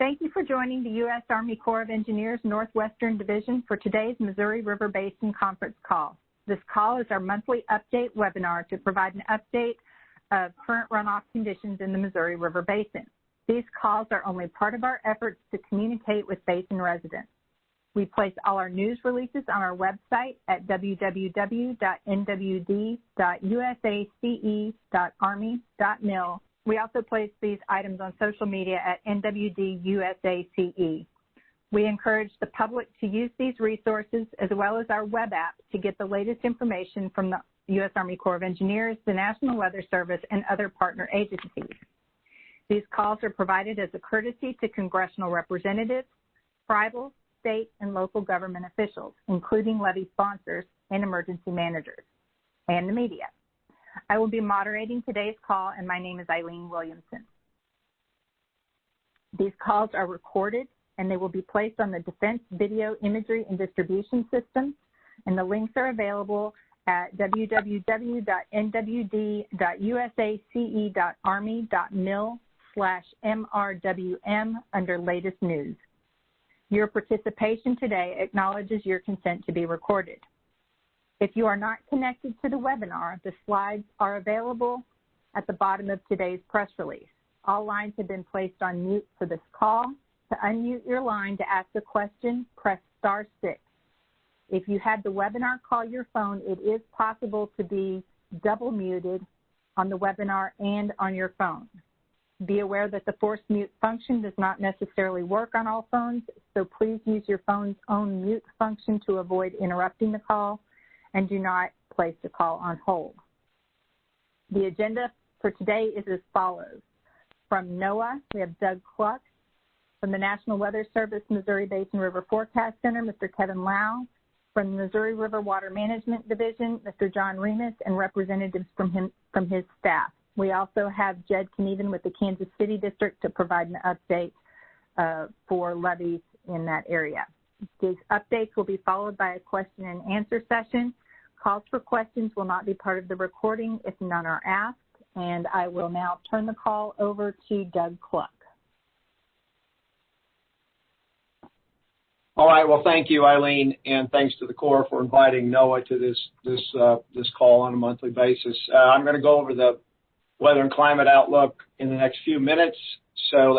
Thank you for joining the U.S. Army Corps of Engineers Northwestern Division for today's Missouri River Basin conference call. This call is our monthly update webinar to provide an update of current runoff conditions in the Missouri River Basin. These calls are only part of our efforts to communicate with Basin residents. We place all our news releases on our website at www.nwd.usace.army.mil. We also place these items on social media at NWDUSACE. We encourage the public to use these resources as well as our web app to get the latest information from the U.S. Army Corps of Engineers, the National Weather Service, and other partner agencies. These calls are provided as a courtesy to congressional representatives, tribal, state, and local government officials, including levee sponsors and emergency managers, and the media. I will be moderating today's call, and my name is Eileen Williamson. These calls are recorded, and they will be placed on the Defense Video Imagery and Distribution System, and the links are available at www.nwd.usace.army.mil/MRWM under Latest News. Your participation today acknowledges your consent to be recorded. If you are not connected to the webinar, the slides are available at the bottom of today's press release. All lines have been placed on mute for this call. To unmute your line to ask a question, press *6. If you had the webinar call your phone, it is possible to be double muted on the webinar and on your phone. Be aware that the force mute function does not necessarily work on all phones, so please use your phone's own mute function to avoid interrupting the call, and do not place the call on hold. The agenda for today is as follows. From NOAA, we have Doug Cluck. From the National Weather Service Missouri Basin River Forecast Center, Mr. Kevin Lau. From the Missouri River Water Management Division, Mr. John Remus, and representatives from his staff. We also have Jed Knieven with the Kansas City District to provide an update for levees in that area. These updates will be followed by a question and answer session. Calls for questions will not be part of the recording if none are asked, and I will now turn the call over to Doug Cluck. All right. Well, thank you, Eileen, and thanks to the Corps for inviting NOAA to this call on a monthly basis. I'm going to go over the weather and climate outlook in the next few minutes. So,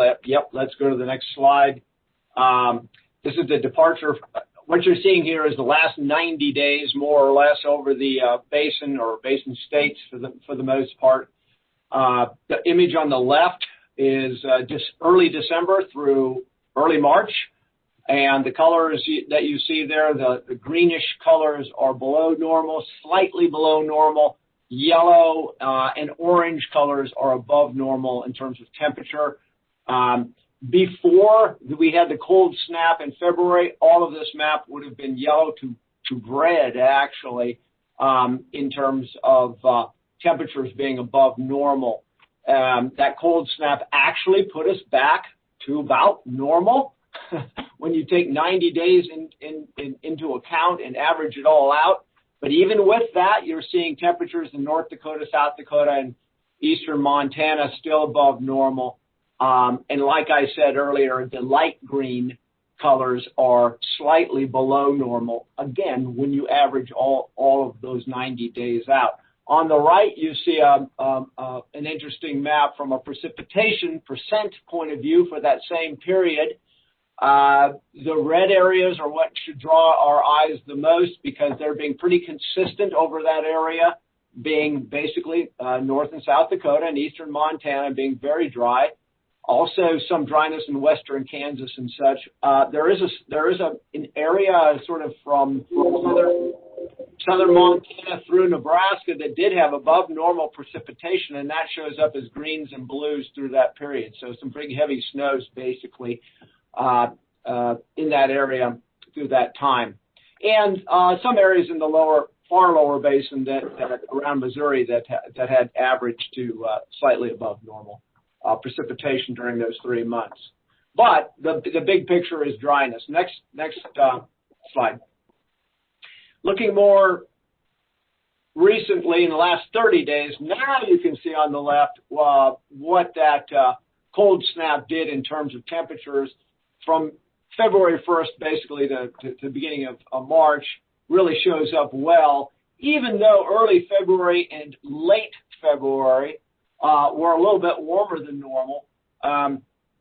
let's go to the next slide. This is the departure. What you're seeing here is the last 90 days, more or less, over the basin or basin states for the most part. The image on the left is just early December through early March. And the colors that you see there, the greenish colors are below normal, slightly below normal. Yellow and orange colors are above normal in terms of temperature. Before we had the cold snap in February, all of this map would have been yellow to red, actually, in terms of temperatures being above normal. That cold snap actually put us back to about normal. When you take 90 days into account and average it all out. But even with that, you're seeing temperatures in North Dakota, South Dakota, and eastern Montana still above normal. And like I said earlier, the light green colors are slightly below normal, again, when you average all of those 90 days out. On the right, you see an interesting map from a precipitation percent point of view for that same period. The red areas are what should draw our eyes the most because they're being pretty consistent over that area, being basically North and South Dakota and eastern Montana being very dry. Also some dryness in western Kansas and such. There is an area sort of from southern Montana through Nebraska that did have above normal precipitation, and that shows up as greens and blues through that period. So some pretty heavy snows basically in that area through that time. And some areas in the far lower basin that around Missouri that had average to slightly above normal precipitation during those 3 months. But the big picture is dryness. Next slide. Looking more recently in the last 30 days, now you can see on the left what that cold snap did in terms of temperatures from February 1st basically to the beginning of March really shows up well, even though early February and late February were a little bit warmer than normal.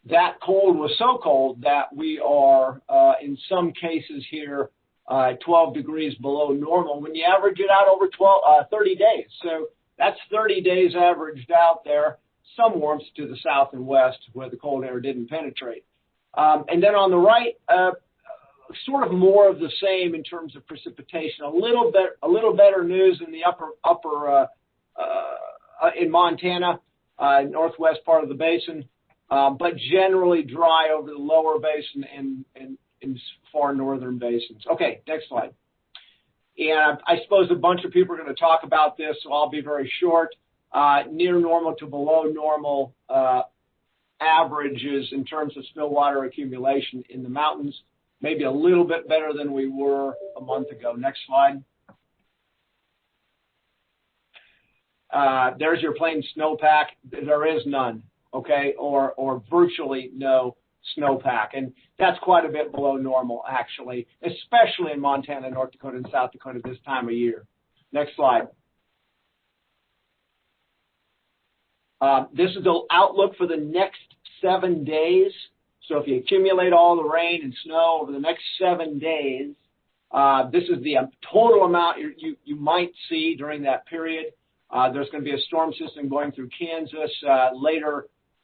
That cold was so cold that we are, in some cases here, 12 degrees below normal when you average it out over 30 days. So that's 30 days averaged out there, some warmth to the south and west where the cold air didn't penetrate. And then on the right, sort of more of the same in terms of precipitation. A little better news in the upper in Montana, northwest part of the basin, but generally dry over the lower basin and in far northern basins. Okay, next slide. And I suppose a bunch of people are going to talk about this, so I'll be very short. Near normal to below normal averages in terms of snow water accumulation in the mountains, maybe a little bit better than we were a month ago. Next slide. There's your plain snowpack. There is none, okay, or virtually no snowpack. And that's quite a bit below normal, actually, especially in Montana, North Dakota, and South Dakota this time of year. Next slide. This is the outlook for the next 7 days. So if you accumulate all the rain and snow over the next 7 days, this is the total amount you might see during that period. There's going to be a storm system going through Kansas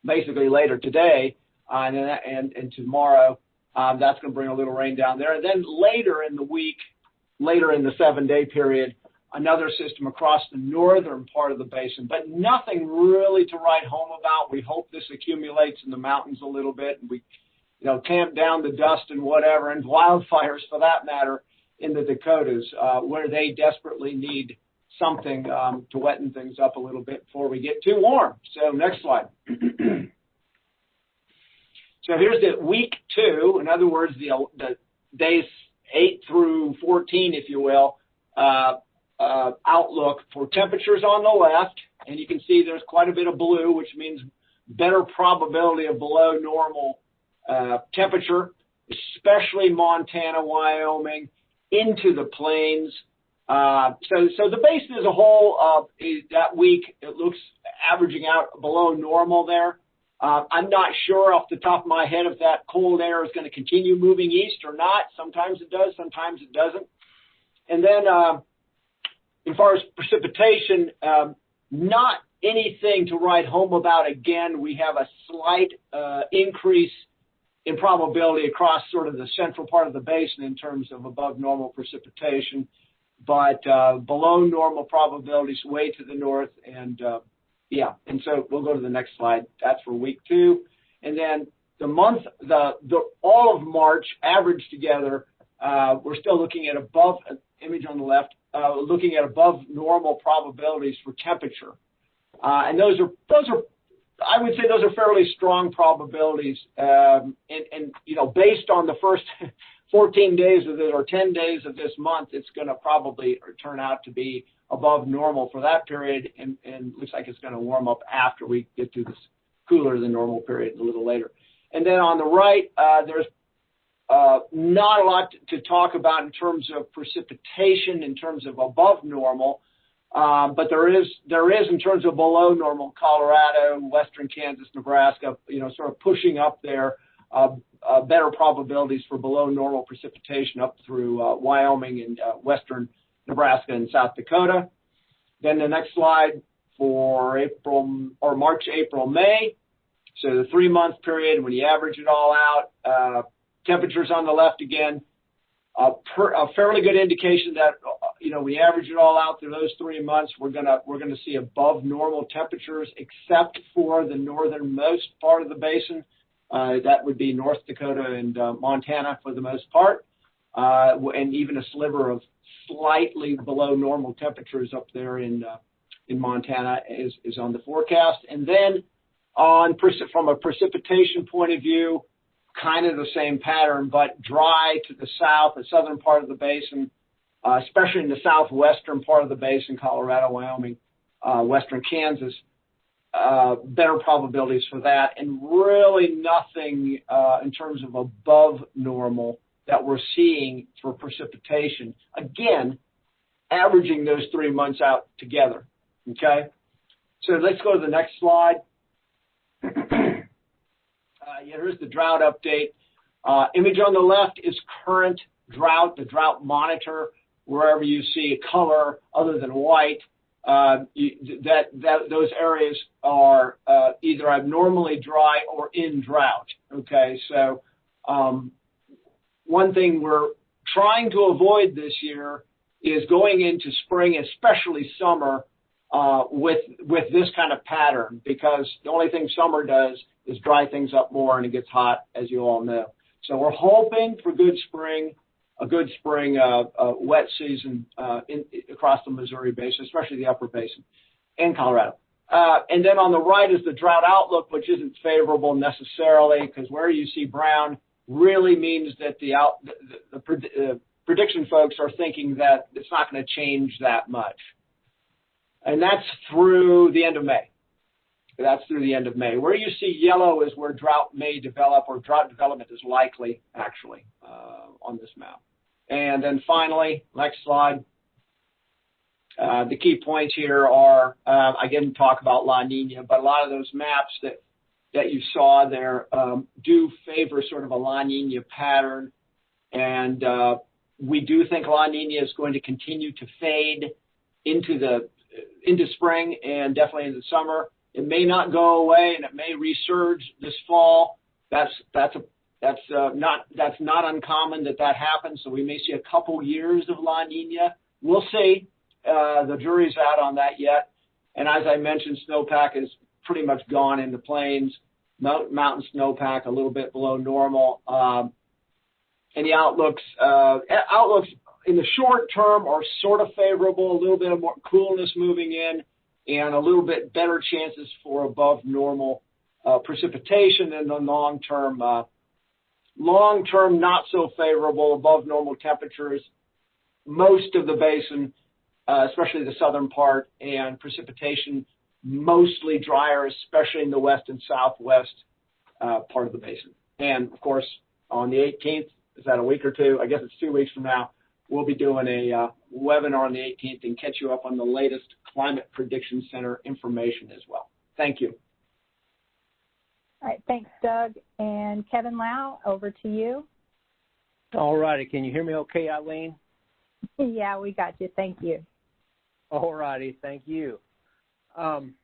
basically later today and tomorrow. That's going to bring a little rain down there. And then later in the week, later in the 7-day period, another system across the northern part of the basin, but nothing really to write home about. We hope this accumulates in the mountains a little bit, and we, tamp down the dust and whatever, and wildfires for that matter in the Dakotas, where they desperately need something to wetten things up a little bit before we get too warm. So next slide. So here's the week 2. In other words, the days 8 through 14, if you will, outlook for temperatures on the left, and you can see there's quite a bit of blue, which means better probability of below normal temperature, especially Montana, Wyoming, into the plains. So the basin as a whole, that week, it looks averaging out below normal there. I'm not sure off the top of my head if that cold air is going to continue moving east or not. Sometimes it does, sometimes it doesn't. And then as far as precipitation, not anything to write home about. Again, we have a slight increase in probability across sort of the central part of the basin in terms of above normal precipitation, but below normal probabilities way to the north. And and so we'll go to the next slide. That's for week 2. And then the month, all of March averaged together, we're still looking at above, image on the left, looking at above normal probabilities for temperature. And those are, I would say those are fairly strong probabilities. And based on the first 14 days of it or 10 days of this month, it's going to probably turn out to be above normal for that period, and looks like it's going to warm up after we get to this cooler than normal period a little later. And then on the right, there's not a lot to talk about in terms of precipitation, in terms of above normal, but there is in terms of below normal, Colorado, western Kansas, Nebraska, sort of pushing up there, better probabilities for below normal precipitation up through Wyoming and western Nebraska and South Dakota. Then the next slide for March, April, May. So the 3-month period, when you average it all out, temperatures on the left again, a fairly good indication that we average it all out through those 3 months. We're gonna see above normal temperatures, except for the northernmost part of the basin. That would be North Dakota and Montana for the most part, and even a sliver of slightly below normal temperatures up there in Montana is on the forecast. And then from a precipitation point of view, kind of the same pattern, but dry to the south, the southern part of the basin, especially in the southwestern part of the basin, Colorado, Wyoming, western Kansas. better probabilities for that, and really nothing in terms of above normal that we're seeing for precipitation. Again, averaging those 3 months out together, okay? So let's go to the next slide. Here's the drought update. Image on the left is current drought, the drought monitor. Wherever you see a color other than white, those areas are either abnormally dry or in drought. Okay, so one thing we're trying to avoid this year is going into spring, especially summer, with this kind of pattern, because the only thing summer does is dry things up more and it gets hot, as you all know. So we're hoping for a good spring wet season across the Missouri Basin, especially the Upper Basin and Colorado. And then on the right is the drought outlook, which isn't favorable necessarily, because where you see brown really means that the prediction folks are thinking that it's not going to change that much. And that's through the end of May. That's through the end of May. Where you see yellow is where drought may develop, or drought development is likely, actually, on this map. And then finally, next slide. The key points here are, I didn't talk about La Nina, but a lot of those maps that you saw there do favor sort of a La Nina pattern. And we do think La Nina is going to continue to fade into spring and definitely into summer. It may not go away, and it may resurge this fall. That's not uncommon that happens. So we may see a couple years of La Nina. We'll see. The jury's out on that yet. And as I mentioned, snowpack is pretty much gone in the plains. Mountain snowpack a little bit below normal. And the outlooks in the short term are sort of favorable. A little bit of more coolness moving in, and a little bit better chances for above normal precipitation. And the long term, not so favorable, above normal temperatures. Most of the basin, especially the southern part, and precipitation mostly drier, especially in the west and southwest part of the basin. And of course, on the 18th, is that a week or two? I guess it's 2 weeks from now. We'll be doing a webinar on the 18th and catch you up on the latest Climate Prediction Center information as well. Thank you. All right, thanks, Doug. And Kevin Lau, over to you. All righty. Can you hear me okay, Eileen? Yeah, we got you. Thank you. All righty. Thank you. Snowpack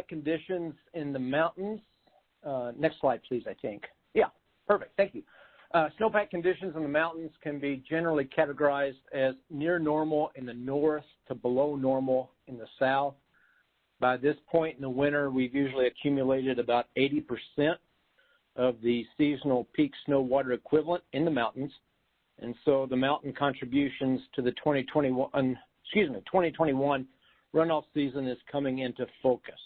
conditions in the mountains. Next slide, please, I think. Yeah, perfect. Thank you. Snowpack conditions in the mountains can be generally categorized as near normal in the north to below normal in the south. By this point in the winter, we've usually accumulated about 80% of the seasonal peak snow water equivalent in the mountains. And so the mountain contributions to the 2021 runoff season is coming into focus.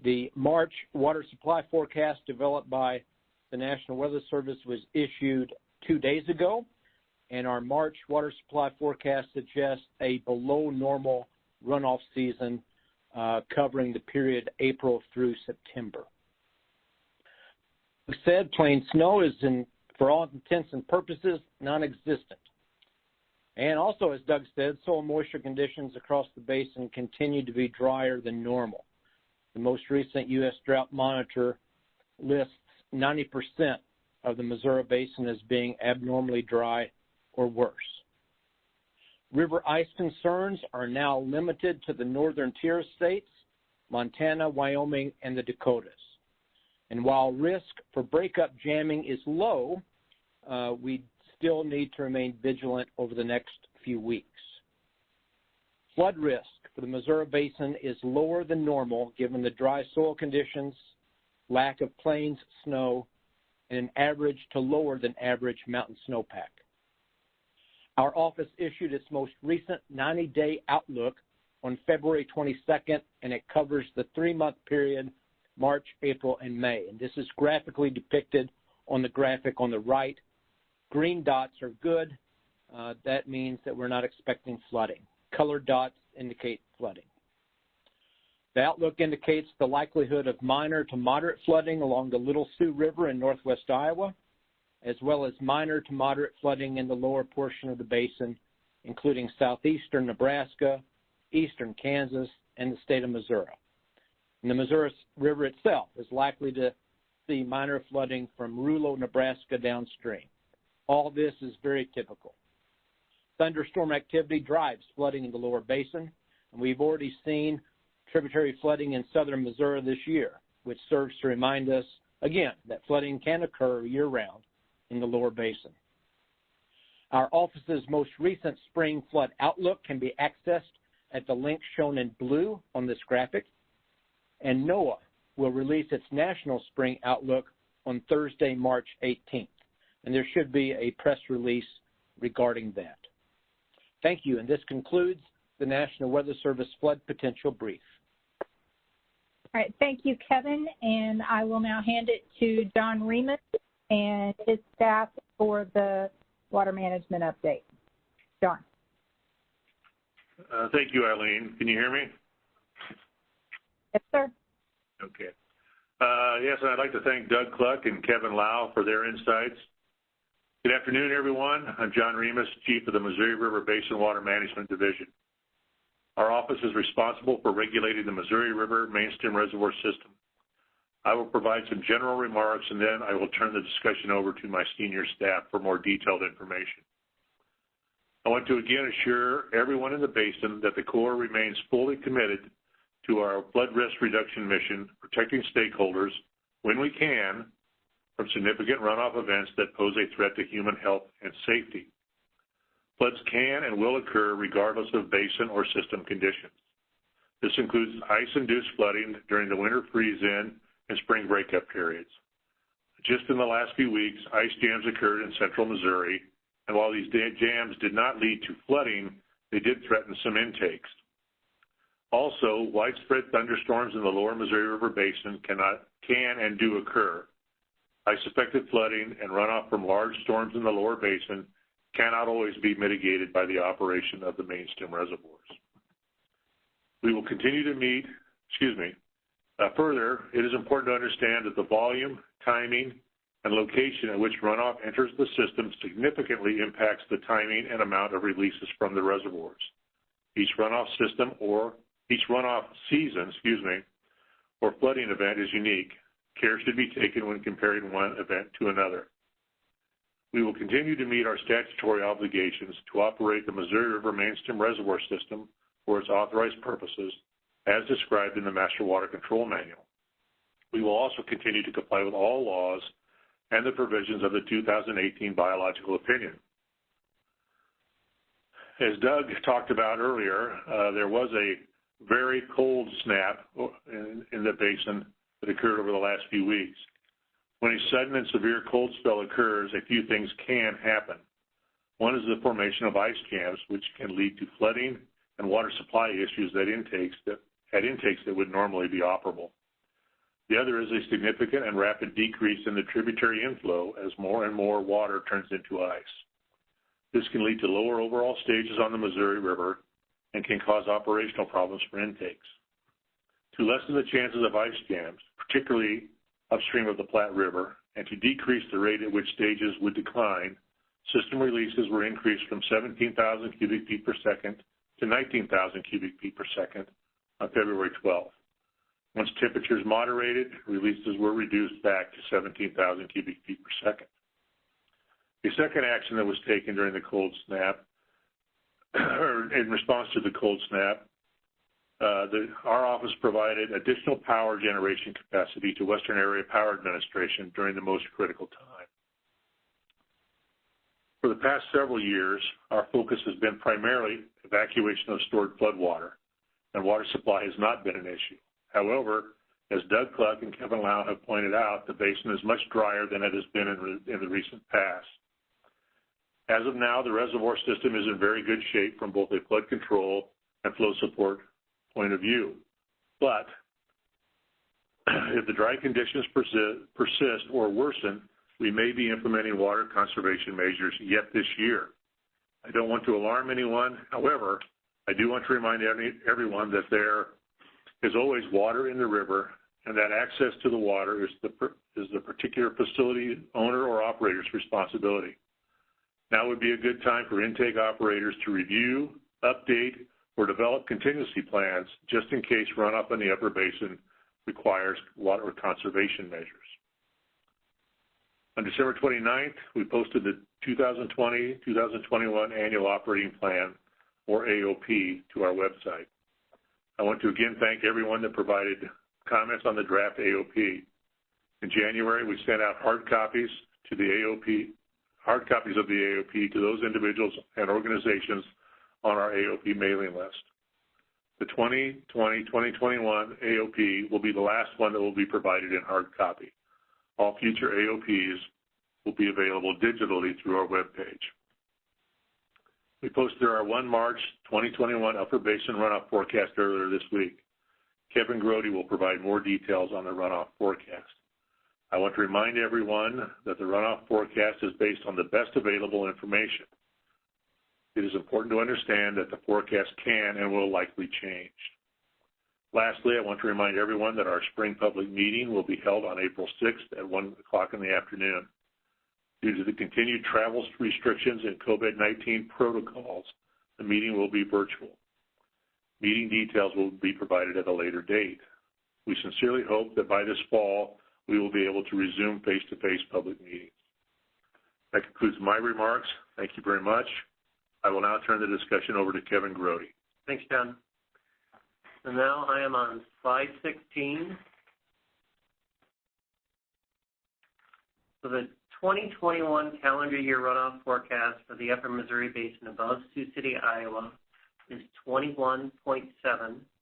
The March water supply forecast developed by the National Weather Service was issued 2 days ago, and our March water supply forecast suggests a below normal runoff season covering the period April through September. Like I said, plain snow is, for all intents and purposes, non-existent. And also, as Doug said, soil moisture conditions across the basin continue to be drier than normal. The most recent U.S. Drought Monitor lists 90% of the Missouri Basin as being abnormally dry or worse. River ice concerns are now limited to the northern tier states, Montana, Wyoming, and the Dakotas. And while risk for breakup jamming is low, we still need to remain vigilant over the next few weeks. Flood risk for the Missouri Basin is lower than normal given the dry soil conditions, lack of plains snow, and an average to lower than average mountain snowpack. Our office issued its most recent 90-day outlook on February 22nd, and it covers the 3-month period, March, April, and May. And this is graphically depicted on the graphic on the right. Green dots are good. That means that we're not expecting flooding. Colored dots indicate flooding. The outlook indicates the likelihood of minor to moderate flooding along the Little Sioux River in northwest Iowa, as well as minor to moderate flooding in the lower portion of the basin, including southeastern Nebraska, eastern Kansas, and the state of Missouri. And the Missouri River itself is likely to see minor flooding from Rulo, Nebraska downstream. All this is very typical. Thunderstorm activity drives flooding in the lower basin, and we've already seen tributary flooding in southern Missouri this year, which serves to remind us, again, that flooding can occur year-round in the lower basin. Our office's most recent spring flood outlook can be accessed at the link shown in blue on this graphic, and NOAA will release its national spring outlook on Thursday, March 18th, and there should be a press release regarding that. Thank you, and this concludes the National Weather Service Flood Potential Brief. All right, thank you, Kevin, and I will now hand it to John Remus and his staff for the water management update. John. Thank you, Eileen. Can you hear me? Yes, sir. Okay. Yes, and I'd like to thank Doug Cluck and Kevin Lau for their insights. Good afternoon, everyone. I'm John Remus, Chief of the Missouri River Basin Water Management Division. Our office is responsible for regulating the Missouri River Mainstem Reservoir System. I will provide some general remarks, and then I will turn the discussion over to my senior staff for more detailed information. I want to again assure everyone in the basin that the Corps remains fully committed to our flood risk reduction mission, protecting stakeholders, when we can, from significant runoff events that pose a threat to human health and safety. Floods can and will occur regardless of basin or system conditions. This includes ice-induced flooding during the winter freeze-in and spring breakup periods. Just in the last few weeks, ice jams occurred in central Missouri, and while these jams did not lead to flooding, they did threaten some intakes. Also, widespread thunderstorms in the lower Missouri River Basin can and do occur. Ice-affected flooding and runoff from large storms in the lower basin cannot always be mitigated by the operation of the mainstem reservoirs. We will continue to meet, further, it is important to understand that the volume, timing, and location at which runoff enters the system significantly impacts the timing and amount of releases from the reservoirs. Each runoff season, or flooding event is unique. Care should be taken when comparing one event to another. We will continue to meet our statutory obligations to operate the Missouri River Mainstem Reservoir System for its authorized purposes, as described in the Master Water Control Manual. We will also continue to comply with all laws and the provisions of the 2018 Biological Opinion. As Doug talked about earlier, there was a very cold snap in the basin that occurred over the last few weeks. When a sudden and severe cold spell occurs, a few things can happen. One is the formation of ice jams, which can lead to flooding and water supply issues at intakes that would normally be operable. The other is a significant and rapid decrease in the tributary inflow as more and more water turns into ice. This can lead to lower overall stages on the Missouri River and can cause operational problems for intakes. To lessen the chances of ice jams, particularly upstream of the Platte River, and to decrease the rate at which stages would decline, system releases were increased from 17,000 cubic feet per second to 19,000 cubic feet per second on February 12th. Once temperatures moderated, releases were reduced back to 17,000 cubic feet per second. The second action that was taken during the cold snap, or in response to the cold snap, our office provided additional power generation capacity to Western Area Power Administration during the most critical time. For the past several years, our focus has been primarily evacuation of stored floodwater, and water supply has not been an issue. However, as Doug Cluck and Kevin Lau have pointed out, the basin is much drier than it has been in the recent past. As of now, the reservoir system is in very good shape from both a flood control and flow support point of view. But if the dry conditions persist or worsen, we may be implementing water conservation measures yet this year. I don't want to alarm anyone. However, I do want to remind everyone that there There's always water in the river, and that access to the water is the particular facility owner or operator's responsibility. Now would be a good time for intake operators to review, update, or develop contingency plans just in case runoff in the upper basin requires water conservation measures. On December 29th, we posted the 2020-2021 Annual Operating Plan, or AOP, to our website. I want to again thank everyone that provided comments on the draft AOP. In January, we sent out hard copies of the AOP to those individuals and organizations on our AOP mailing list. The 2020-2021 AOP will be the last one that will be provided in hard copy. All future AOPs will be available digitally through our webpage. We posted our 1 March 2021 Upper Basin runoff forecast earlier this week. Kevin Grody will provide more details on the runoff forecast. I want to remind everyone that the runoff forecast is based on the best available information. It is important to understand that the forecast can and will likely change. Lastly, I want to remind everyone that our spring public meeting will be held on April 6th at 1 o'clock in the afternoon. Due to the continued travel restrictions and COVID-19 protocols, the meeting will be virtual. Meeting details will be provided at a later date. We sincerely hope that by this fall, we will be able to resume face-to-face public meetings. That concludes my remarks. Thank you very much. I will now turn the discussion over to Kevin Grody. Thanks, John. So now I am on slide 16. So the 2021 calendar year runoff forecast for the Upper Missouri Basin above Sioux City, Iowa is 21.7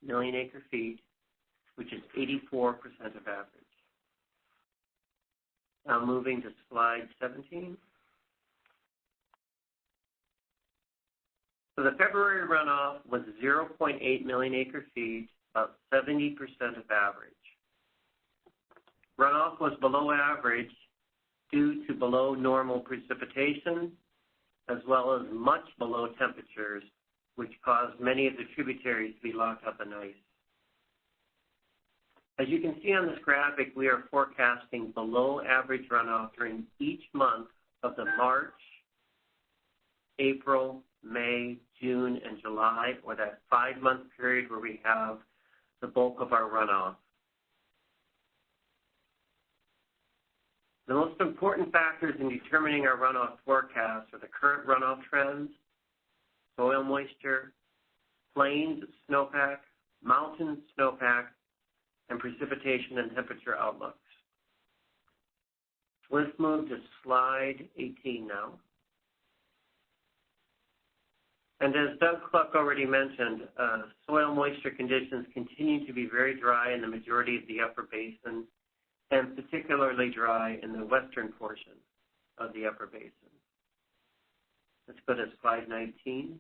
million acre feet, which is 84% of average. Now moving to slide 17. So the February runoff was 0.8 million acre feet, about 70% of average. Runoff was below average due to below normal precipitation, as well as much below temperatures, which caused many of the tributaries to be locked up in ice. As you can see on this graphic, we are forecasting below average runoff during each month of the March, April, May, June, and July, or that 5-month period where we have the bulk of our runoff. The most important factors in determining our runoff forecast are the current runoff trends, soil moisture, plains snowpack, mountain snowpack, and precipitation and temperature outlooks. Let's move to slide 18 now. And as Doug Cluck already mentioned, soil moisture conditions continue to be very dry in the majority of the Upper Basin, and particularly dry in the western portion of the Upper Basin. Let's go to slide 19.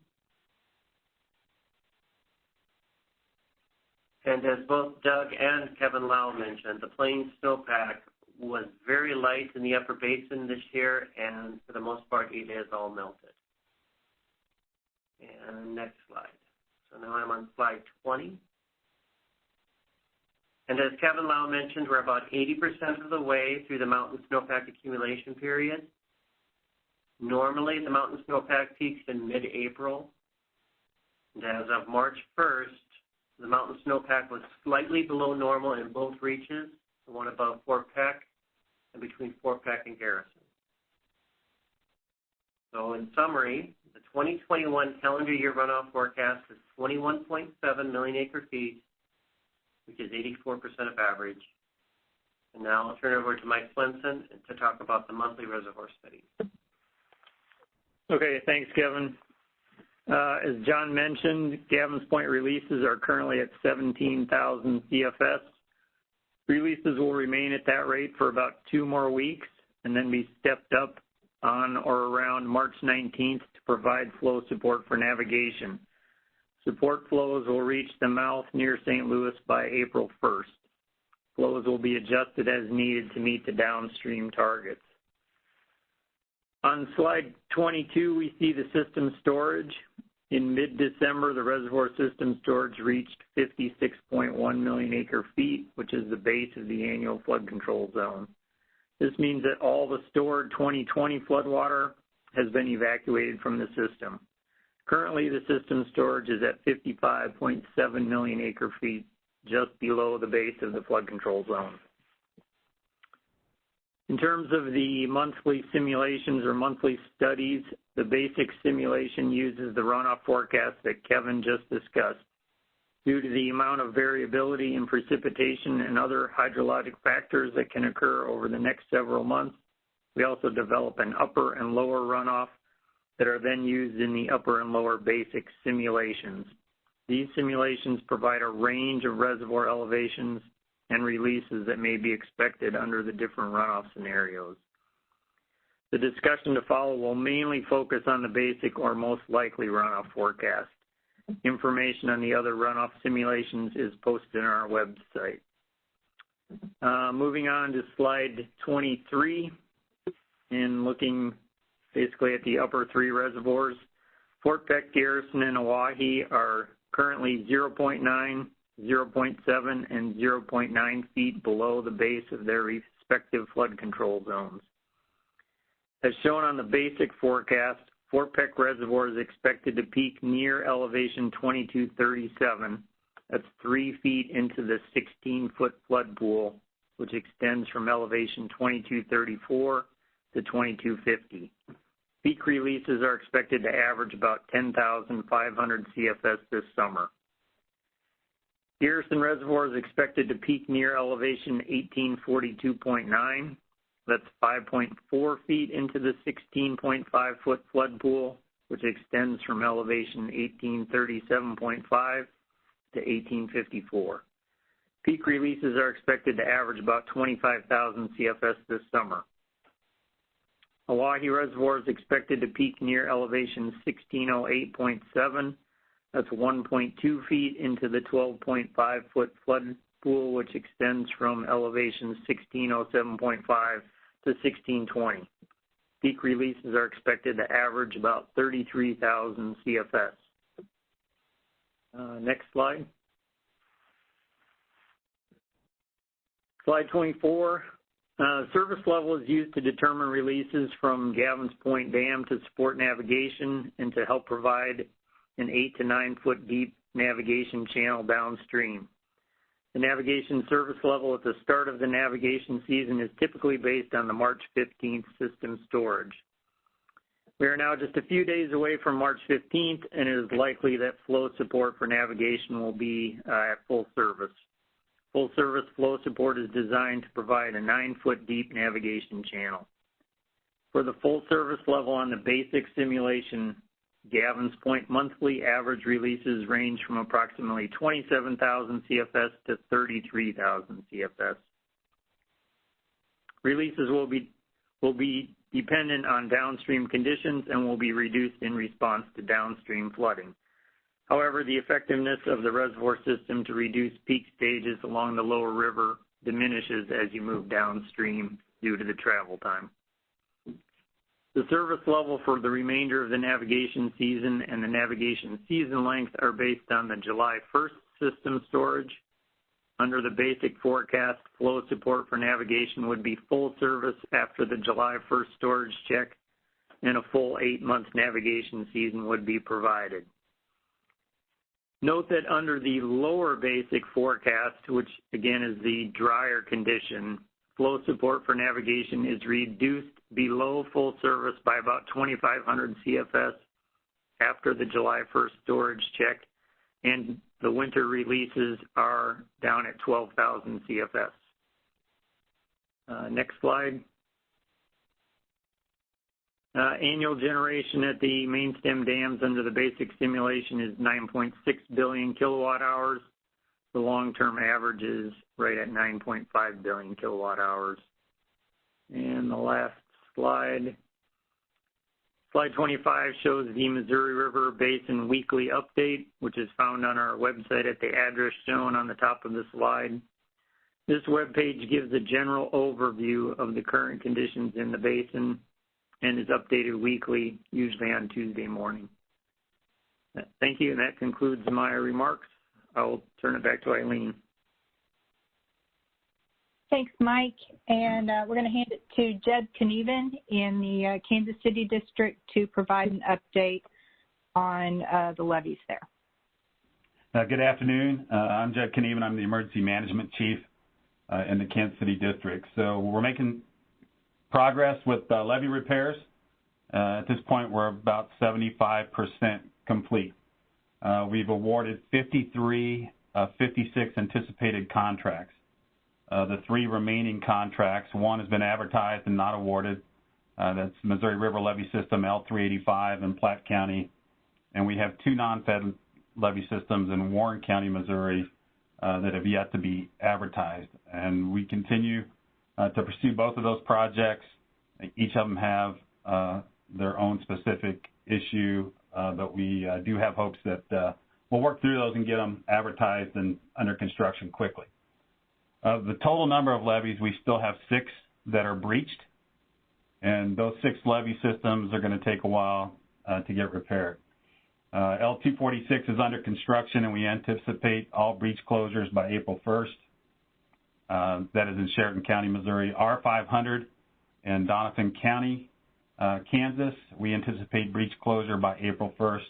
And as both Doug and Kevin Lau mentioned, the plains snowpack was very light in the Upper Basin this year, and for the most part, it is all melted. And next slide. So now I'm on slide 20. And as Kevin Lau mentioned, we're about 80% of the way through the mountain snowpack accumulation period. Normally, the mountain snowpack peaks in mid-April. And as of March 1st, the mountain snowpack was slightly below normal in both reaches, the one above Fort Peck and between Fort Peck and Garrison. So in summary, the 2021 calendar year runoff forecast is 21.7 million acre feet, which is 84% of average. And now I'll turn it over to Mike Swenson to talk about the monthly reservoir studies. Okay, thanks, Kevin. As John mentioned, Gavin's Point releases are currently at 17,000 CFS. Releases will remain at that rate for about 2 more weeks and then be stepped up on or around March 19th to provide flow support for navigation. Support flows will reach the mouth near St. Louis by April 1st. Flows will be adjusted as needed to meet the downstream targets. On slide 22, we see the system storage. In mid-December, the reservoir system storage reached 56.1 million acre feet, which is the base of the annual flood control zone. This means that all the stored 2020 floodwater has been evacuated from the system. Currently, the system storage is at 55.7 million acre feet, just below the base of the flood control zone. In terms of the monthly simulations or monthly studies, the basic simulation uses the runoff forecast that Kevin just discussed. Due to the amount of variability in precipitation and other hydrologic factors that can occur over the next several months, we also develop an upper and lower runoff that are then used in the upper and lower basic simulations. These simulations provide a range of reservoir elevations and releases that may be expected under the different runoff scenarios. The discussion to follow will mainly focus on the basic or most likely runoff forecast. Information on the other runoff simulations is posted on our website. Moving on to slide 23 and looking basically at the upper three reservoirs. Fort Peck, Garrison, and Oahe are currently 0.9, 0.7, and 0.9 feet below the base of their respective flood control zones. As shown on the basic forecast, Fort Peck Reservoir is expected to peak near elevation 2237. That's 3 feet into the 16-foot flood pool, which extends from elevation 2234 to 2250. Peak releases are expected to average about 10,500 CFS this summer. Garrison Reservoir is expected to peak near elevation 1842.9. That's 5.4 feet into the 16.5-foot flood pool, which extends from elevation 1837.5 to 1854. Peak releases are expected to average about 25,000 CFS this summer. Oahe Reservoir is expected to peak near elevation 1608.7. That's 1.2 feet into the 12.5-foot flood pool, which extends from elevation 1607.5 to 1620. Peak releases are expected to average about 33,000 CFS. Next slide. Slide 24. Service level is used to determine releases from Gavins Point Dam to support navigation and to help provide an 8 to 9 foot deep navigation channel downstream. The navigation service level at the start of the navigation season is typically based on the March 15th system storage. We are now just a few days away from March 15th, and it is likely that flow support for navigation will be at full service. Full service flow support is designed to provide a 9-foot deep navigation channel. For the full service level on the basic simulation, Gavins Point monthly average releases range from approximately 27,000 CFS to 33,000 CFS. Releases will be dependent on downstream conditions and will be reduced in response to downstream flooding. However, the effectiveness of the reservoir system to reduce peak stages along the lower river diminishes as you move downstream due to the travel time. The service level for the remainder of the navigation season and the navigation season length are based on the July 1st system storage. Under the basic forecast, flow support for navigation would be full service after the July 1st storage check, and a full 8-month navigation season would be provided. Note that under the lower basic forecast, which again is the drier condition, flow support for navigation is reduced below full service by about 2,500 CFS after the July 1st storage check, and the winter releases are down at 12,000 CFS. Next slide. Annual generation at the main stem dams under the basic simulation is 9.6 billion kilowatt hours. The long-term average is right at 9.5 billion kilowatt hours. And the last slide. Slide 25 shows the Missouri River Basin weekly update, which is found on our website at the address shown on the top of the slide. This webpage gives a general overview of the current conditions in the basin and is updated weekly, usually on Tuesday morning. Thank you, and that concludes my remarks. I'll turn it back to Eileen. Thanks, Mike. And we're going to hand it to Jed Knieven in the Kansas City District to provide an update on the levees there. Good afternoon. I'm Jed Knieven. I'm the Emergency Management Chief in the Kansas City District. So we're making progress with levee repairs. At this point, we're about 75% complete. We've awarded 53 of 56 anticipated contracts. The 3 remaining contracts, one has been advertised and not awarded. That's Missouri River Levee System L385 in Platte County. And we have 2 non-fed levee systems in Warren County, Missouri, that have yet to be advertised. And we continue to pursue both of those projects. Each of them have their own specific issue, but we do have hopes that we'll work through those and get them advertised and under construction quickly. The total number of levees, we still have 6 that are breached, and those 6 levee systems are going to take a while to get repaired. L246 is under construction, and we anticipate all breach closures by April 1st. That is in Sheridan County, Missouri. R500 in Donovan County, Kansas, we anticipate breach closure by April 1st.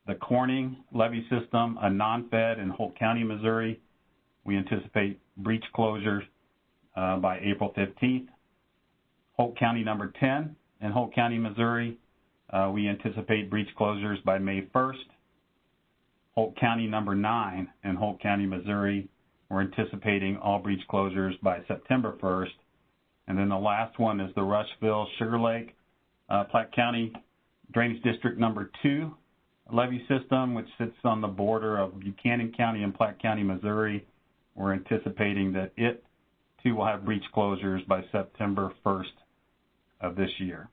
The Corning levee system, a non-fed in Holt County, Missouri, we anticipate breach closures by April 15th. Holt County number 10 in Holt County, Missouri, we anticipate breach closures by May 1st. Holt County number 9 in Holt County, Missouri, we're anticipating all breach closures by September 1st. And then the last one is the Rushville Sugar Lake, Platte County Drainage District number 2 levee system, which sits on the border of Buchanan County and Platte County, Missouri. We're anticipating that it, too, will have breach closures by September 1st of this year.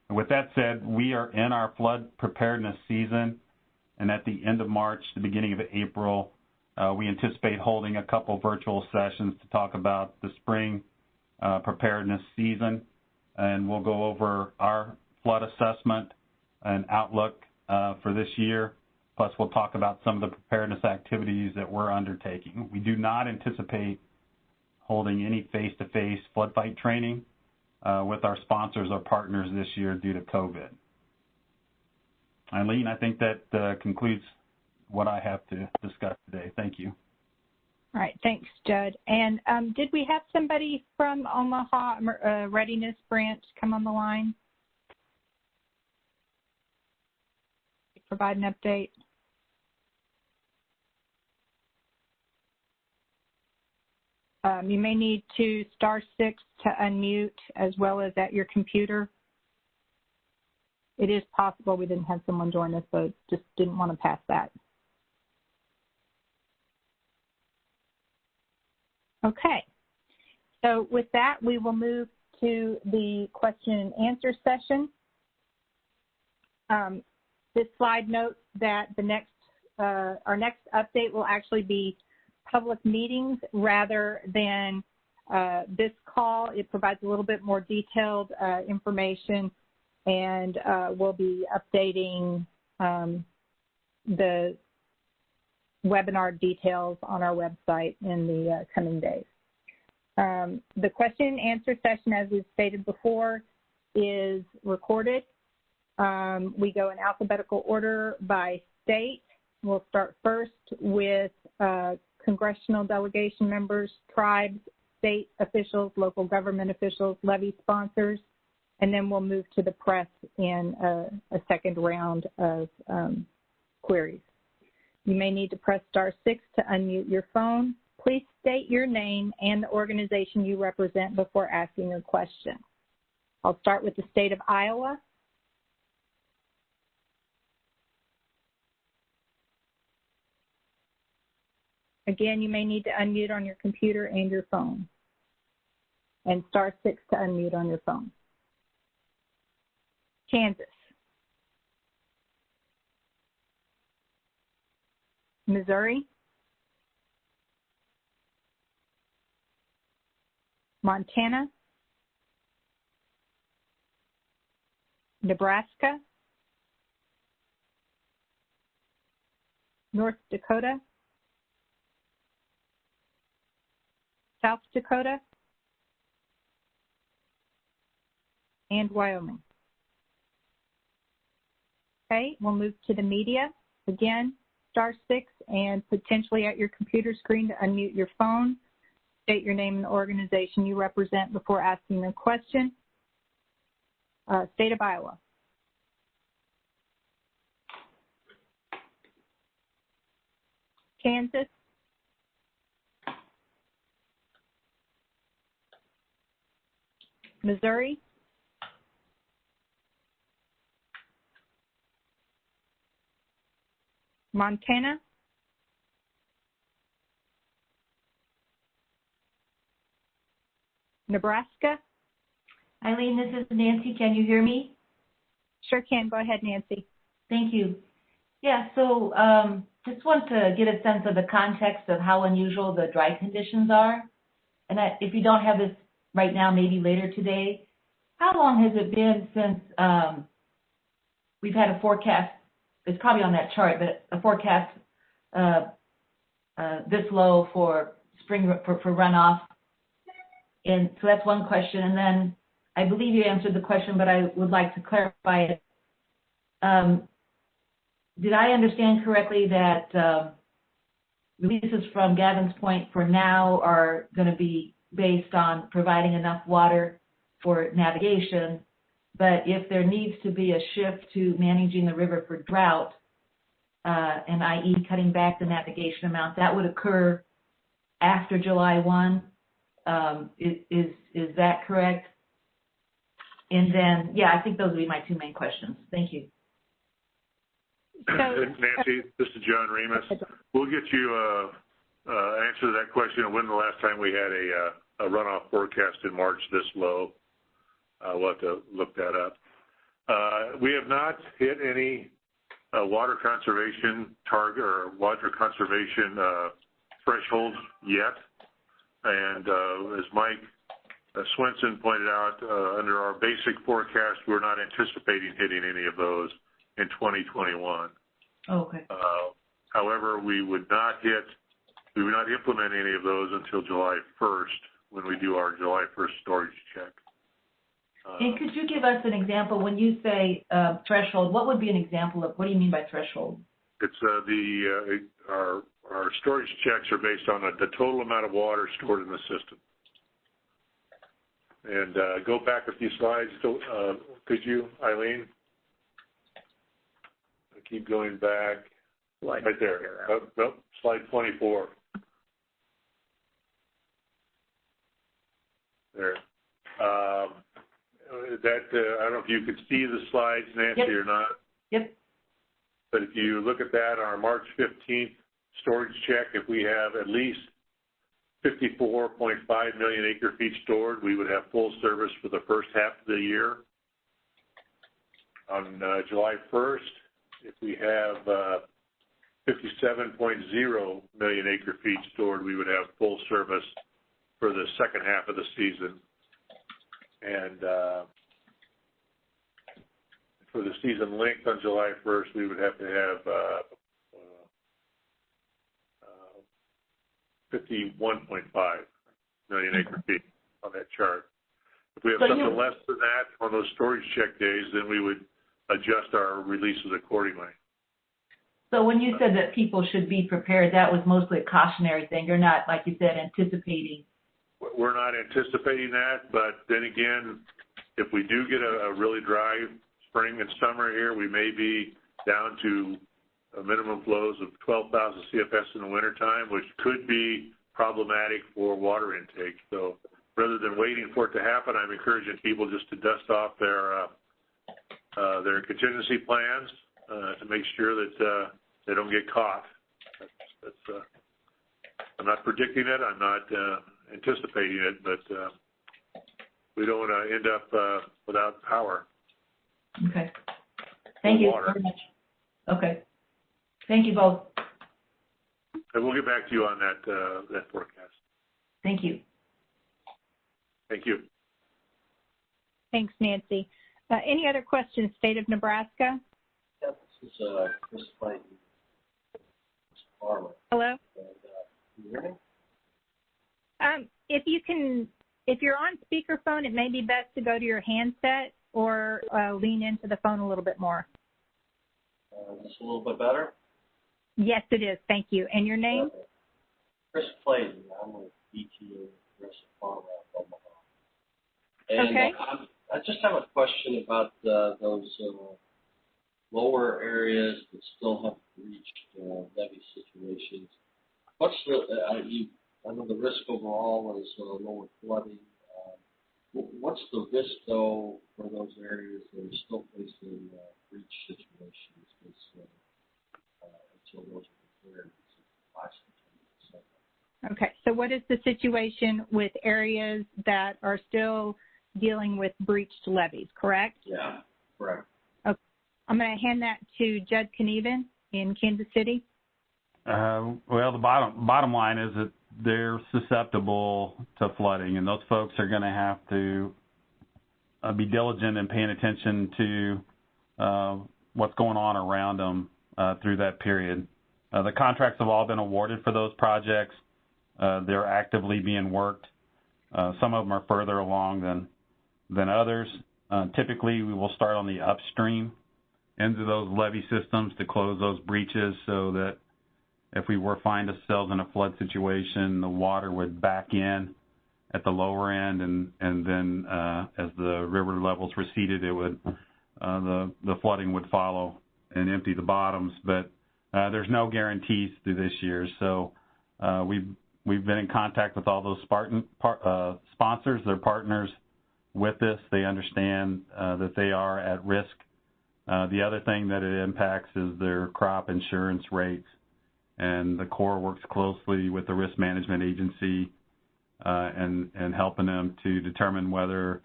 And with that said, we are in our flood preparedness season, and at the end of March, the beginning of April, we anticipate holding a couple virtual sessions to talk about the spring preparedness season, and we'll go over our flood assessment and outlook for this year. Plus, we'll talk about some of the preparedness activities that we're undertaking. We do not anticipate holding any face-to-face flood fight training with our sponsors or partners this year due to COVID. Eileen, I think that concludes what I have to discuss today. Thank you. All right, thanks, Judd. And did we have somebody from Omaha Readiness Branch come on the line? Provide an update. You may need to *6 to unmute as well as at your computer. It is possible we didn't have someone join us, but just didn't want to pass that. Okay, so with that, we will move to the question and answer session. This slide notes that our next update will actually be public meetings rather than this call. It provides a little bit more detailed information, and we'll be updating the webinar details on our website in the coming days. The question and answer session, as we've stated before, is recorded. We go in alphabetical order by state. We'll start first with congressional delegation members, tribes, state officials, local government officials, levee sponsors, and then we'll move to the press in a second round of queries. You may need to press *6 to unmute your phone. Please state your name and the organization you represent before asking your question. I'll start with the state of Iowa. Again, you may need to unmute on your computer and your phone. And *6 to unmute on your phone. Kansas. Missouri. Montana. Nebraska. North Dakota, South Dakota, and Wyoming. Okay, we'll move to the media. Again, *6 and potentially at your computer screen to unmute your phone. State your name and the organization you represent before asking a question. State of Iowa. Kansas. Missouri. Montana. Nebraska. Eileen, this is Nancy. Can you hear me? Sure can. Go ahead, Nancy. Thank you. Yeah, so just want to get a sense of the context of how unusual the dry conditions are. And if you don't have this right now, maybe later today, how long has it been since we've had a forecast? It's probably on that chart, but a forecast this low for spring for runoff. And so that's one question. And then I believe you answered the question, but I would like to clarify it. Did I understand correctly that releases from Gavin's Point for now are going to be based on providing enough water for navigation, but if there needs to be a shift to managing the river for drought, and i.e. cutting back the navigation amount, that would occur after July 1? Is that correct? And then, yeah, I think those would be my two main questions. Thank you. Nancy, this is John Remus. We'll get you answer to that question. When the last time we had a runoff forecast in March this low? We'll have to look that up. We have not hit any water conservation target or water conservation thresholds yet. And as Mike Swenson pointed out, under our basic forecast, we're not anticipating hitting any of those in 2021. Oh, okay. However, we would not implement any of those until July 1st when we do our July 1st storage check. And could you give us an example when you say threshold? What would be an example of? What do you mean by threshold? It's our storage checks are based on the total amount of water stored in the system. And go back a few slides, could you, Eileen? Keep going back. Right there. Nope, slide 24. There. I don't know if you could see the slides, Nancy, yep. or not. Yep. But if you look at that, our March 15th storage check, if we have at least 54.5 million acre feet stored, we would have full service for the first half of the year. On July 1st, if we have 57.0 million acre feet stored, we would have full service for the second half of the season. And for the season length on July 1st, we would have to have 51.5 million acre feet on that chart. If we have something less than that on those storage check days, then we would adjust our releases accordingly. So when you said that people should be prepared, that was mostly a cautionary thing. You're not, like you said, anticipating. We're not anticipating that, but then again, if we do get a really dry spring and summer here, we may be down to minimum flows of 12,000 CFS in the wintertime, which could be problematic for water intake. So rather than waiting for it to happen, I'm encouraging people just to dust off their contingency plans to make sure that they don't get caught. I'm not predicting it. I'm not anticipating it, but we don't want to end up without power. Okay. Thank you very much. Okay. Thank you both. And we'll get back to you on that forecast. Thank you. Thank you. Thanks, Nancy. Any other questions, State of Nebraska? Yep, this is Chris Clayton. farmer. Hello? And, can you hear me? If you're on speakerphone, it may be best to go to your handset or lean into the phone a little bit more. Just a little bit better? Yes, it is. Thank you. And your name? Okay. Chris Clayton. I'm with BTA Progressive Farm out of Omaha. And Okay. I just have a question about those lower areas that still haven't reached levee situations. What's I know the risk overall is lower flooding. What's the risk, though, for those areas that are still facing breach situations until those are declared? Okay. So what is the situation with areas that are still dealing with breached levees, correct? Yeah, correct. Okay. I'm going to hand that to Judd Knieven in Kansas City. Well, the bottom line is that they're susceptible to flooding, and those folks are going to have to be diligent in paying attention to what's going on around them through that period. The contracts have all been awarded for those projects. They're actively being worked. Some of them are further along than others. Typically, we will start on the upstream ends of those levee systems to close those breaches so that if we were find ourselves in a flood situation, the water would back in at the lower end, and then as the river levels receded, it would the flooding would follow and empty the bottoms. But there's no guarantees through this year, so we've been in contact with all those sponsors. They're partners with this. They understand that they are at risk. The other thing that it impacts is their crop insurance rates. And the Corps works closely with the risk management agency and helping them to determine whether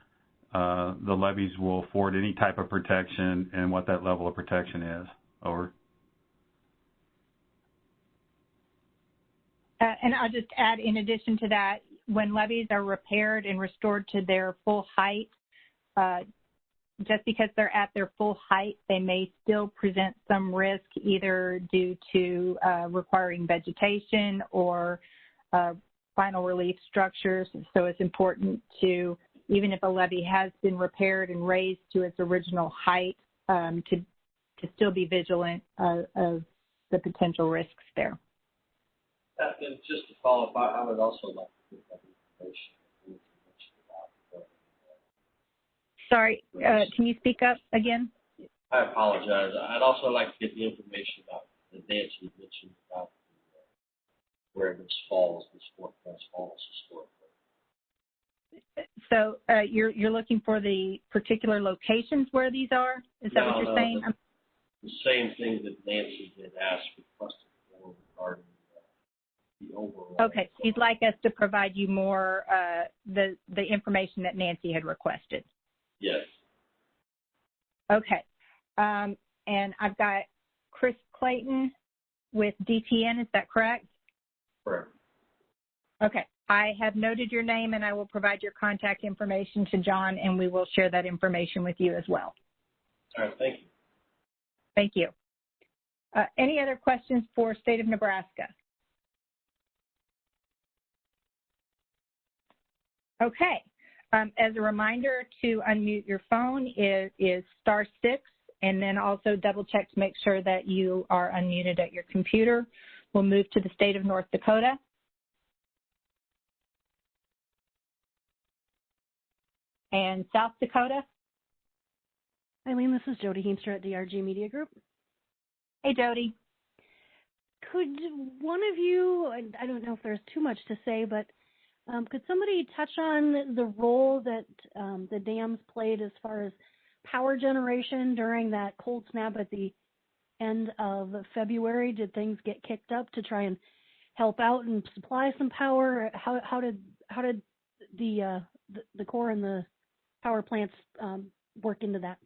the levees will afford any type of protection and what that level of protection is. Over. And I'll just add, in addition to that, when levees are repaired and restored to their full height, just because they're at their full height, they may still present some risk, either due to requiring vegetation or final relief structures. So it's important to, even if a levee has been repaired and raised to its original height, to still be vigilant of the potential risks there. And just to follow up, I would also like to get that information. Sorry, can you speak up again? I apologize. I'd also like to get the information about the dance you mentioned about where this forecast falls historically. So you're looking for the particular locations where these are? Is that what you're saying? The same thing that Nancy did ask requested for regarding the overall. Okay, so you'd like us to provide you more the information that Nancy had requested. Yes. Okay. And I've got Chris Clayton with DTN, is that correct? Correct. Okay. I have noted your name, and I will provide your contact information to John, and we will share that information with you as well. All right. Thank you. Thank you. Any other questions for State of Nebraska? Okay. As a reminder, to unmute your phone is *6, and then also double check to make sure that you are unmuted at your computer. We'll move to the state of North Dakota. And South Dakota. Eileen, this is Jody Heemster at DRG Media Group. Hey, Jody. Could one of you, I don't know if there's too much to say, but could somebody touch on the role that the dams played as far as power generation during that cold snap at the end of February? Did things get kicked up to try and help out and supply some power? How did the Corps and the power plants work into that?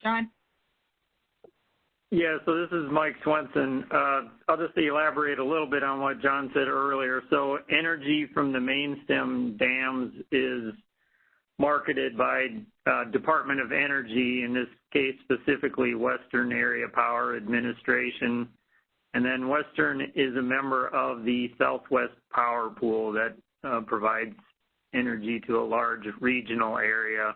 John? Yeah, so this is Mike Swenson. I'll just elaborate a little bit on what John said earlier. So energy from the main stem dams is marketed by Department of Energy, in this case specifically Western Area Power Administration. And then Western is a member of the Southwest Power Pool that provides energy to a large regional area.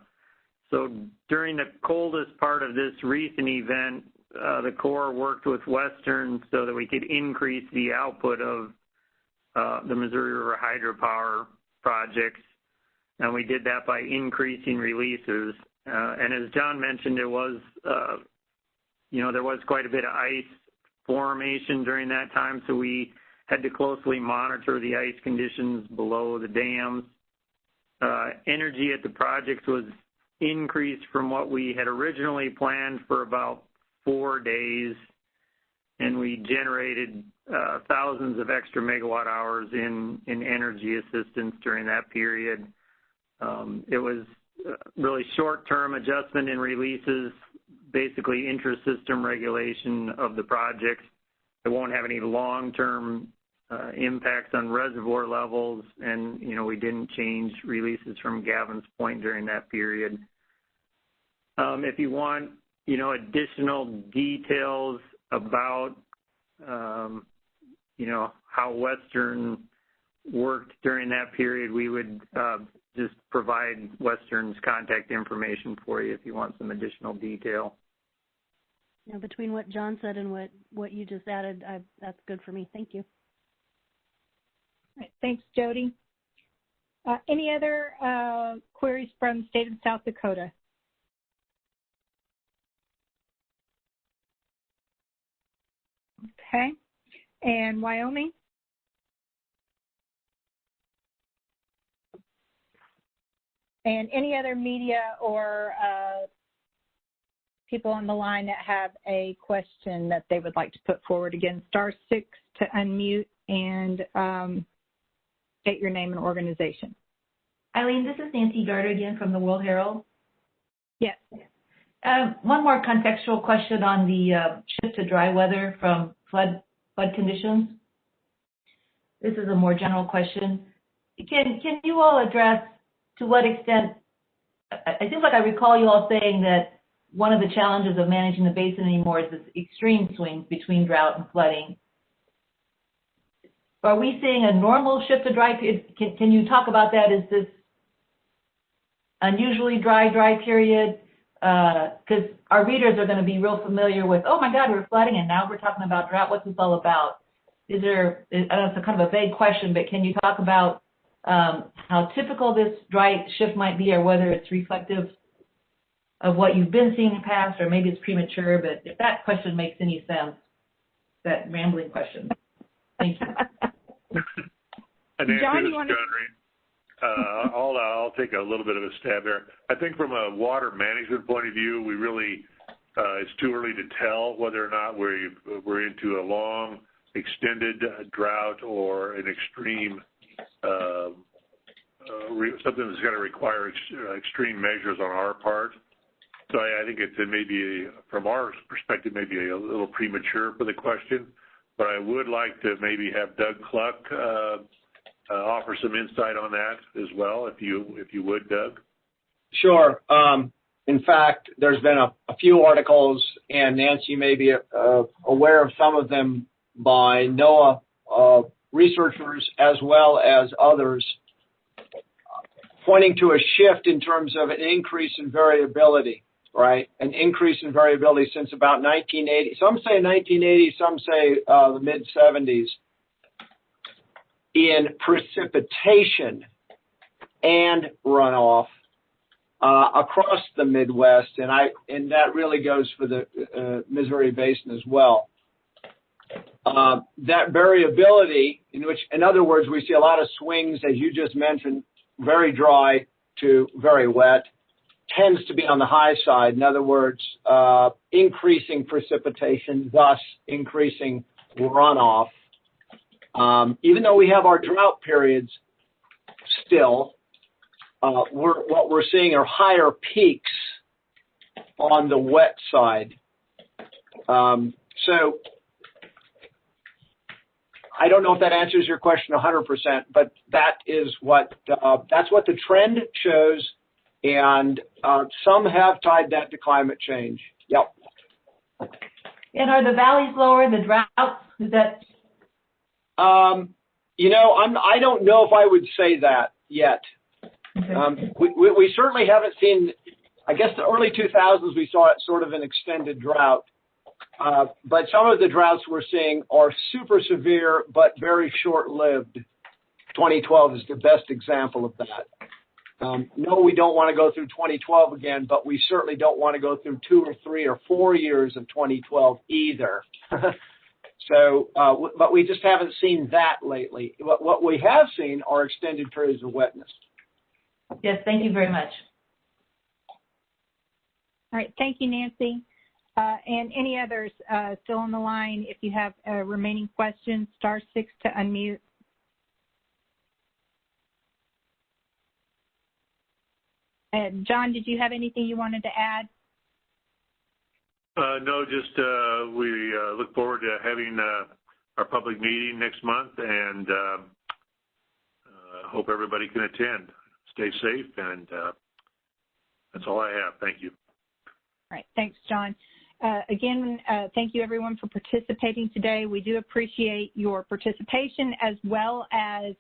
So during the coldest part of this recent event, the Corps worked with Western so that we could increase the output of the Missouri River hydropower projects, and we did that by increasing releases. And as John mentioned, there was quite a bit of ice formation during that time, so we had to closely monitor the ice conditions below the dams. Energy at the projects was increased from what we had originally planned for about 4 days, and we generated thousands of extra megawatt hours in energy assistance during that period. It was really short-term adjustment in releases, basically intra-system regulation of the projects. It won't have any long-term impacts on reservoir levels, and we didn't change releases from Gavin's Point during that period. If you want additional details about how Western worked during that period, we would just provide Western's contact information for you if you want some additional detail. Between what John said and what you just added, that's good for me. Thank you. All right, thanks, Jody. Any other queries from the state of South Dakota? Okay. And Wyoming? And any other media or people on the line that have a question that they would like to put forward? Again, *6 to unmute and state your name and organization. Eileen, this is Nancy Garter again from the World Herald. Yes. One more contextual question on the shift to dry weather from flood conditions. This is a more general question. Can you all address to what extent, it seems like I recall you all saying that one of the challenges of managing the basin anymore is this extreme swings between drought and flooding. Are we seeing a normal shift to dry? Can you talk about that? Is this unusually dry period? Because our readers are going to be real familiar with, oh my God, we're flooding and now we're talking about drought. What's this all about? I know it's a kind of a vague question, but can you talk about how typical this dry shift might be, or whether it's reflective of what you've been seeing in the past, or maybe it's premature? But if that question makes any sense, that rambling question. Thank you. John, you want to? I'll take a little bit of a stab there. I think from a water management point of view, we really it's too early to tell whether or not we're into a long, extended drought or an extreme something that's going to require extreme measures on our part. So I think it's maybe, from our perspective, maybe a little premature for the question. But I would like to maybe have Doug Cluck offer some insight on that as well, if you would, Doug. Sure. In fact, there's been a few articles, and Nancy may be aware of some of them, by NOAA researchers as well as others, pointing to a shift in terms of an increase in variability, right? An increase in variability since about 1980. Some say 1980, some say the mid-70s, in precipitation and runoff across the Midwest, and that really goes for the Missouri Basin as well. That variability, in other words, we see a lot of swings, as you just mentioned, very dry to very wet, tends to be on the high side. In other words, increasing precipitation, thus increasing runoff. Even though we have our drought periods still, what we're seeing are higher peaks on the wet side. So I don't know if that answers your question 100%, but that is what that's what the trend shows. And some have tied that to climate change. Yep. And are the valleys lower, the droughts? Is that? I don't know if I would say that yet. Okay. We certainly haven't seen, I guess the early 2000s we saw sort of an extended drought. But some of the droughts we're seeing are super severe but very short-lived. 2012 is the best example of that. No, we don't want to go through 2012 again, but we certainly don't want to go through 2 or 3 or 4 years of 2012 either. But we just haven't seen that lately. What we have seen are extended periods of wetness. Yes, thank you very much. All right, thank you, Nancy. And any others still on the line, if you have remaining questions, *6 to unmute. John, did you have anything you wanted to add? No, just we look forward to having our public meeting next month, and hope everybody can attend. Stay safe, and that's all I have. Thank you. All right, thanks, John. Again, thank you everyone for participating today. We do appreciate your participation as well as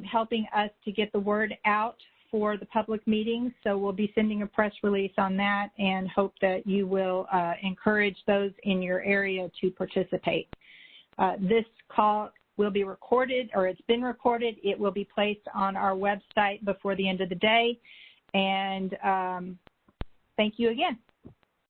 helping us to get the word out for the public meetings. So we'll be sending a press release on that and hope that you will encourage those in your area to participate. This call will be recorded, or it's been recorded. It will be placed on our website before the end of the day. And thank you again.